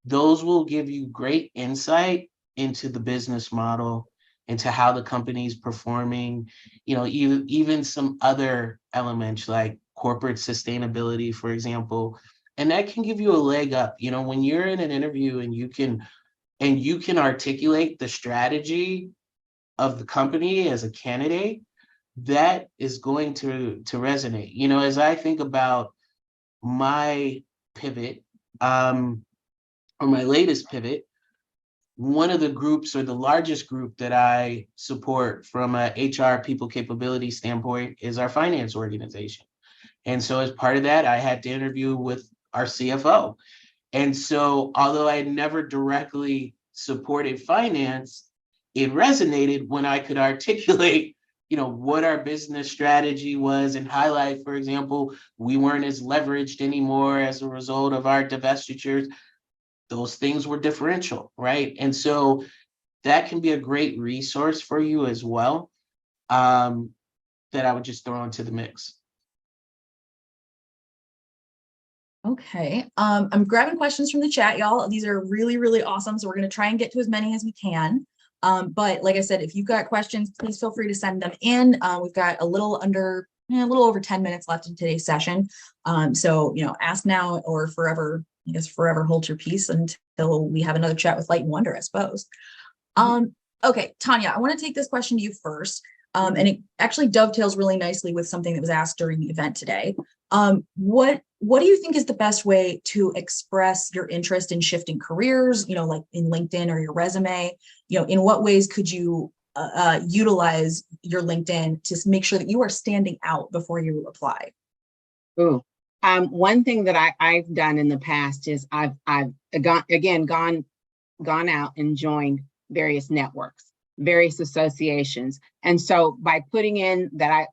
Those will give you great insight into the business model, into how the company's performing, even some other elements like corporate sustainability, for example. And that can give you a leg up, when you're in an interview and you can articulate the strategy of the company as a candidate, that is going to resonate. As I think about my pivot, or my latest pivot, one of the groups, or the largest group that I support from a HR people capability standpoint, is our finance organization. And so as part of that, I had to interview with our CFO. And so although I never directly supported finance, it resonated when I could articulate, what our business strategy was, and highlight, for example, we weren't as leveraged anymore as a result of our divestitures. Those things were differential, right? And so that can be a great resource for you as well, that I would just throw into the mix. Okay, I'm grabbing questions from the chat, y'all. These are really, really awesome. So we're going to try and get to as many as we can. But like I said, if you've got questions, please feel free to send them in. We've got a little over 10 minutes left in today's session. So, ask now or forever, I guess forever hold your peace until we have another chat with Light and Wonder, I suppose. Okay, Tonia, I want to take this question to you first. And it actually dovetails really nicely with something that was asked during the event today. What do you think is the best way to express your interest in shifting careers, like in LinkedIn or your resume? In what ways could you utilize your LinkedIn to make sure that you are standing out before you apply? Ooh. One thing that I've done in the past is I've gone out and joined various networks, various associations. And so by putting in that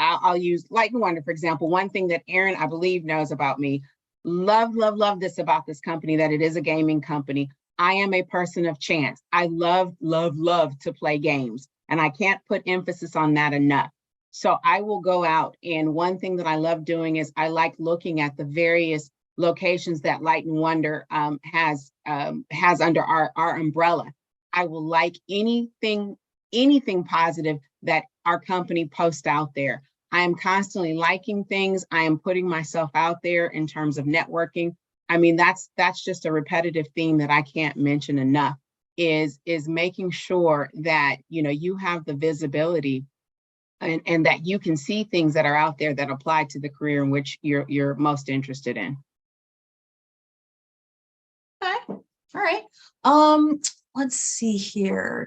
I'll use Light and Wonder, for example. One thing that Aaron, I believe, knows about me, love this about this company, that it is a gaming company. I am a person of chance. I love to play games, and I can't put emphasis on that enough. So I will go out, and one thing that I love doing is I like looking at the various locations that Light and Wonder has under our umbrella. I will like anything positive that our company posts out there. I am constantly liking things. I am putting myself out there in terms of networking. I mean, that's just a repetitive theme that I can't mention enough, is making sure that, you have the visibility and that you can see things that are out there that apply to the career in which you're most interested in. Okay, all right. Let's see here.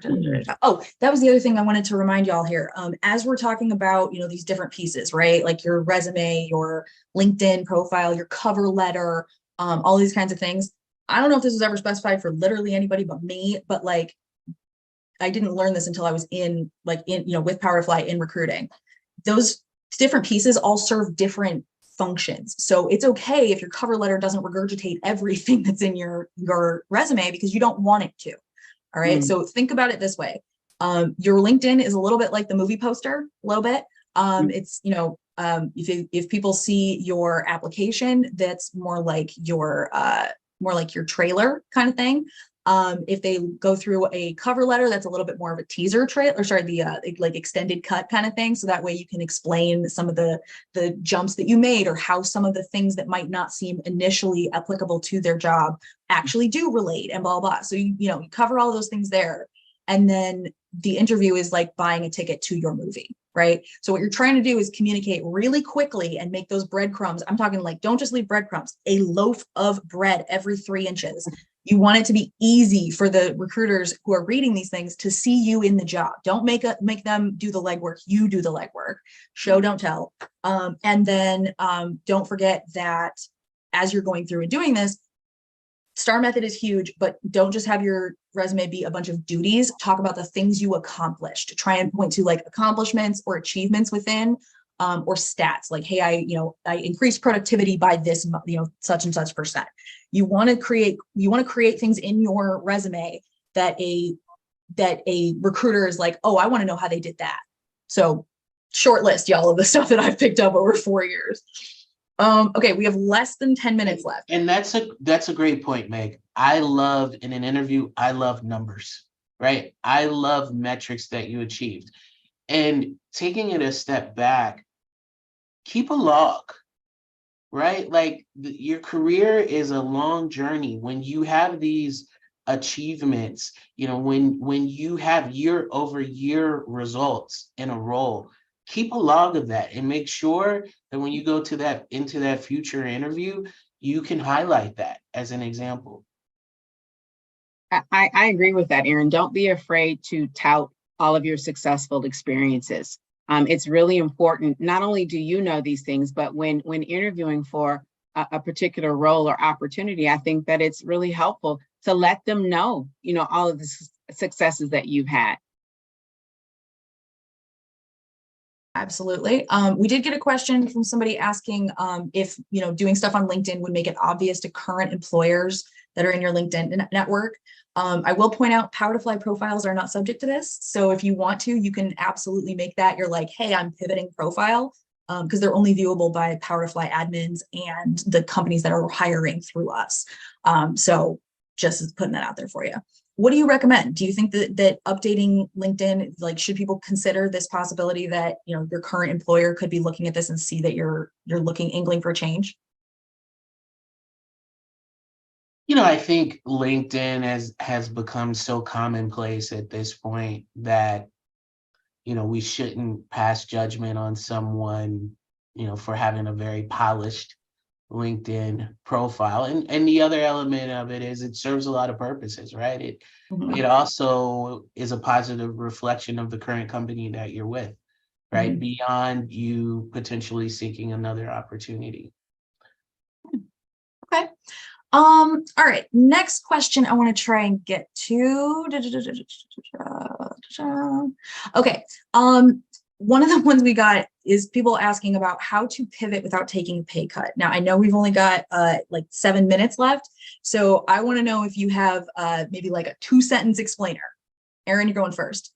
Oh, that was the other thing I wanted to remind y'all here. As we're talking about, these different pieces, right? Like your resume, your LinkedIn profile, your cover letter, all these kinds of things. I don't know if this was ever specified for literally anybody but me, but like, I didn't learn this until I was with Powerfly in recruiting. Those different pieces all serve different functions. So it's okay if your cover letter doesn't regurgitate everything that's in your resume, because you don't want it to. All right. So think about it this way. Your LinkedIn is a little bit like the movie poster, a little bit. It's, if people see your application, that's more like your trailer kind of thing. If they go through a cover letter, that's a little bit more of a teaser trailer, or sorry, the like extended cut kind of thing. So that way you can explain some of the jumps that you made, or how some of the things that might not seem initially applicable to their job actually do relate, and blah, blah. So you cover all those things there. And then the interview is like buying a ticket to your movie, right? So what you're trying to do is communicate really quickly and make those breadcrumbs. I'm talking like, don't just leave breadcrumbs, a loaf of bread every 3 inches. You want it to be easy for the recruiters who are reading these things to see you in the job. Don't make them do the legwork. You do the legwork. Show, don't tell. And then don't forget that as you're going through and doing this, STAR method is huge, but don't just have your resume be a bunch of duties. Talk about the things you accomplished. Try and point to like accomplishments or achievements within, or stats like, hey, I increased productivity by this, such and such percent. You want to create things in your resume that a recruiter is like, oh, I want to know how they did that. So short list, y'all, of the stuff that I've picked up over 4 years. Okay, we have less than 10 minutes left. And that's a great point, Meg. I love in an interview, I love numbers, right? I love metrics that you achieved. And taking it a step back, keep a log, right? Like your career is a long journey. When you have these achievements, when you have year over year results in a role, keep a log of that and make sure that when you go into that future interview, you can highlight that as an example. I agree with that, Erin. Don't be afraid to tout all of your successful experiences. It's really important. Not only do you know these things, but when interviewing for a particular role or opportunity, I think that it's really helpful to let them know, all of the successes that you've had. Absolutely. We did get a question from somebody asking if doing stuff on LinkedIn would make it obvious to current employers that are in your LinkedIn network. I will point out Power to Fly profiles are not subject to this. So if you want to, you can absolutely make that your like, hey, I'm pivoting profile, because they're only viewable by Power to Fly admins and the companies that are hiring through us. So just putting that out there for you. What do you recommend? Do you think that updating LinkedIn, like, should people consider this possibility that, your current employer could be looking at this and see that you're angling for change? I think LinkedIn has become so commonplace at this point that, we shouldn't pass judgment on someone, for having a very polished LinkedIn profile. And the other element of it is it serves a lot of purposes, right? It also is a positive reflection of the current company that you're with, right? Beyond you potentially seeking another opportunity. Okay. All right. Next question I want to try and get to. Okay. One of the ones we got is people asking about how to pivot without taking a pay cut. Now, I know we've only got like 7 minutes left. So I want to know if you have maybe like a 2-sentence explainer. Erin, you're going first.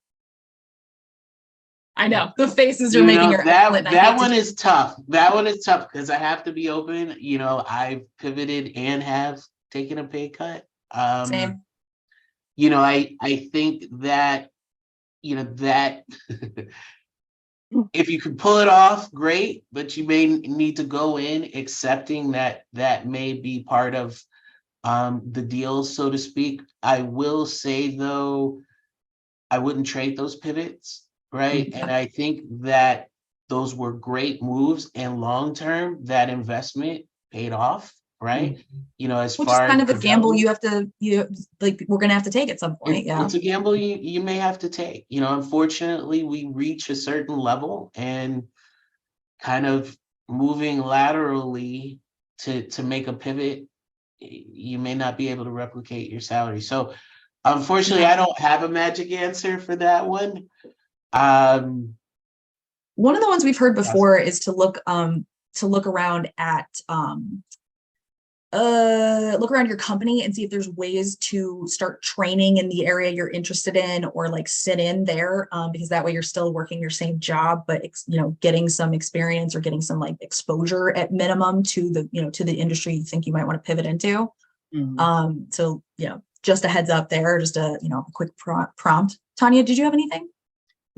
I know the faces you're making are excellent. That one is tough. That one is tough because I have to be open. I've pivoted and have taken a pay cut. Same. I think that, that if you could pull it off, great, but you may need to go in accepting that may be part of the deal, so to speak. I will say, though, I wouldn't trade those pivots. Right. And I think that those were great moves, and long term, that investment paid off. Right. As Which far is kind as of a gamble we're going to have to take at some point. Yeah. It's a gamble you may have to take. Unfortunately, we reach a certain level, and kind of moving laterally to make a pivot, you may not be able to replicate your salary. So unfortunately, I don't have a magic answer for that one. One of the ones we've heard before is to look around at look around your company and see if there's ways to start training in the area you're interested in, or like sit in there, because that way you're still working your same job, but getting some experience or getting some like exposure at minimum to the industry you think you might want to pivot into. So just a heads up there, just a quick prompt. Tonia, did you have anything?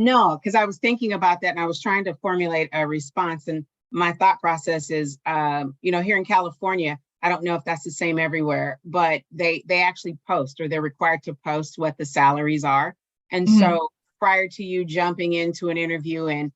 No, because I was thinking about that and I was trying to formulate a response. And my thought process is, here in California, I don't know if that's the same everywhere, but they actually post, or they're required to post what the salaries are. And so prior to you jumping into an interview and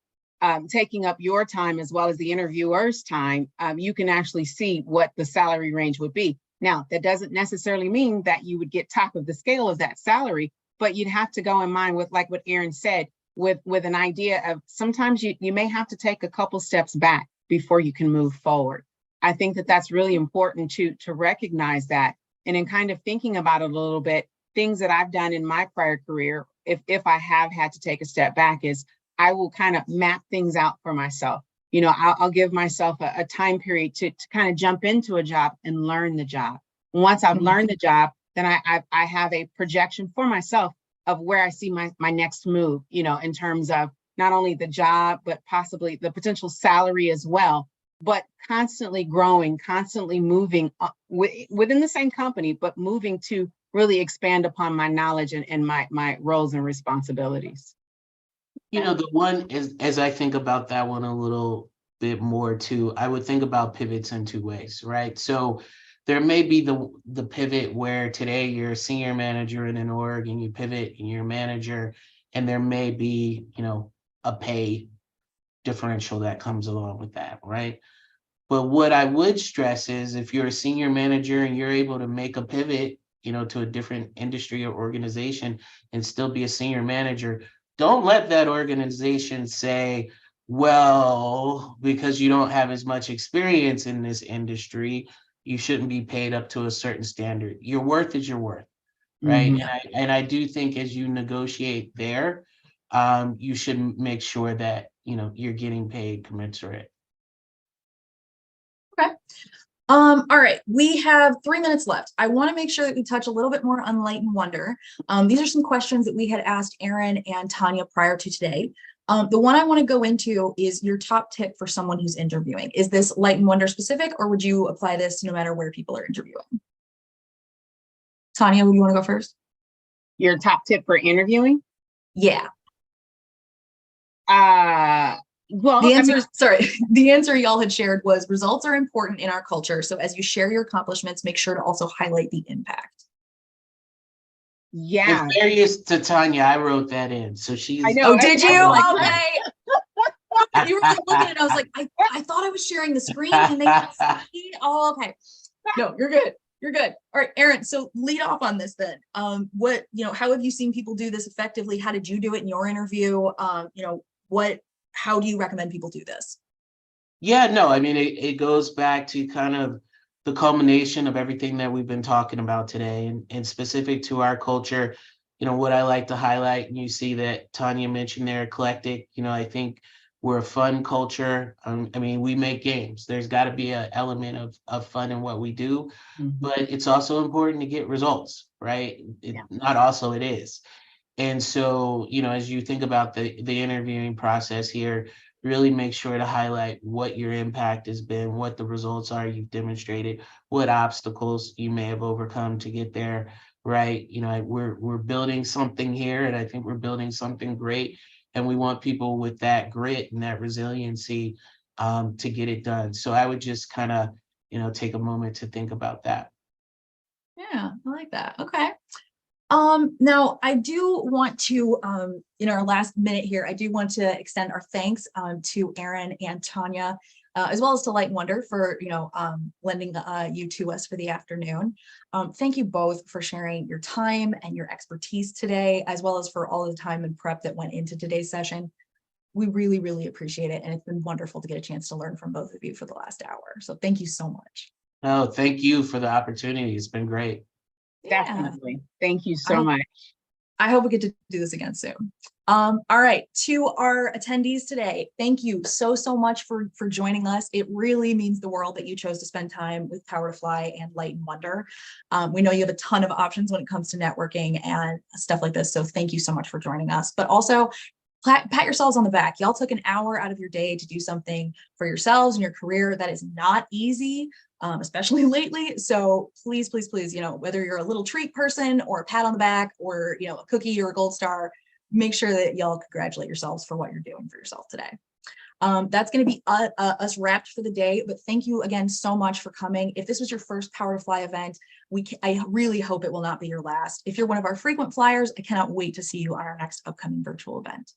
taking up your time as well as the interviewer's time, you can actually see what the salary range would be. Now, that doesn't necessarily mean that you would get top of the scale of that salary, but you'd have to go in mind with, like what Erin said, with an idea of sometimes you may have to take a couple steps back before you can move forward. I think that that's really important to recognize that. And in kind of thinking about it a little bit, things that I've done in my prior career, if I have had to take a step back, is I will kind of map things out for myself. I'll give myself a time period to kind of jump into a job and learn the job. Once I've learned the job, then I have a projection for myself of where I see my next move, in terms of not only the job, but possibly the potential salary as well, but constantly growing, constantly moving within the same company, but moving to really expand upon my knowledge and my roles and responsibilities. The one is, as I think about that one a little bit more too, I would think about pivots in two ways, right? So there may be the pivot where today you're a senior manager in an org and you pivot and you're a manager, and there may be, a pay differential that comes along with that, right? But what I would stress is if you're a senior manager and you're able to make a pivot, to a different industry or organization and still be a senior manager, don't let that organization say, well, because you don't have as much experience in this industry, you shouldn't be paid up to a certain standard. Your worth is your worth, right? And I do think as you negotiate there, you should make sure that, you're getting paid commensurate. Okay. All right, we have 3 minutes left. I want to make sure that we touch a little bit more on Light and Wonder. These are some questions that we had asked Aaron and Tonia prior to today. The one I want to go into is your top tip for someone who's interviewing. Is this Light and Wonder specific, or would you apply this no matter where people are interviewing? Tonia, would you want to go first? Your top tip for interviewing? Yeah. Well, the answer, sorry, the answer y'all had shared was results are important in our culture. So as you share your accomplishments, make sure to also highlight the impact. Yeah. In fairness to Tonia, I wrote that in. So she's. I know. Oh, did you? Like, okay. You were like looking at it. I was like, I thought I was sharing the screen and they can see. Oh, okay. No, you're good. You're good. All right, Aaron. So lead off on this then. How have you seen people do this effectively? How did you do it in your interview? How do you recommend people do this? Yeah, no, I mean, it goes back to kind of the culmination of everything that we've been talking about today, and specific to our culture, what I like to highlight, and you see that Tonia mentioned they're eclectic. I think we're a fun culture. I mean, we make games. There's got to be an element of fun in what we do, but it's also important to get results, right? Not also, it is. And so, as you think about the interviewing process here, really make sure to highlight what your impact has been, what the results are you've demonstrated, what obstacles you may have overcome to get there, right? We're building something here, and I think we're building something great. And we want people with that grit and that resiliency to get it done. So I would just kind of, take a moment to think about that. Yeah, I like that. Okay. Now I do want to, in our last minute here, I do want to extend our thanks to Aaron and Tonia, as well as to Light and Wonder for, lending you to us for the afternoon. Thank you both for sharing your time and your expertise today, as well as for all of the time and prep that went into today's session. We really, really appreciate it. And it's been wonderful to get a chance to learn from both of you for the last hour. So thank you so much. Oh, thank you for the opportunity. It's been great. Definitely. Thank you so much. I hope we get to do this again soon. All right, to our attendees today, thank you so much for joining us. It really means the world that you chose to spend time with Power to Fly and Light and Wonder. We know you have a ton of options when it comes to networking and stuff like this, so thank you so much for joining us. But also, pat yourselves on the back. Y'all took an hour out of your day to do something for yourselves and your career. That is not easy, especially lately. So please, whether you're a little treat person or a pat on the back or, a cookie or a gold star, make sure that y'all congratulate yourselves for what you're doing for yourself today. That's going to be us wrapped for the day, but thank you again so much for coming. If this was your first Power to Fly event, I really hope it will not be your last. If you're one of our frequent flyers, I cannot wait to see you on our next upcoming virtual event.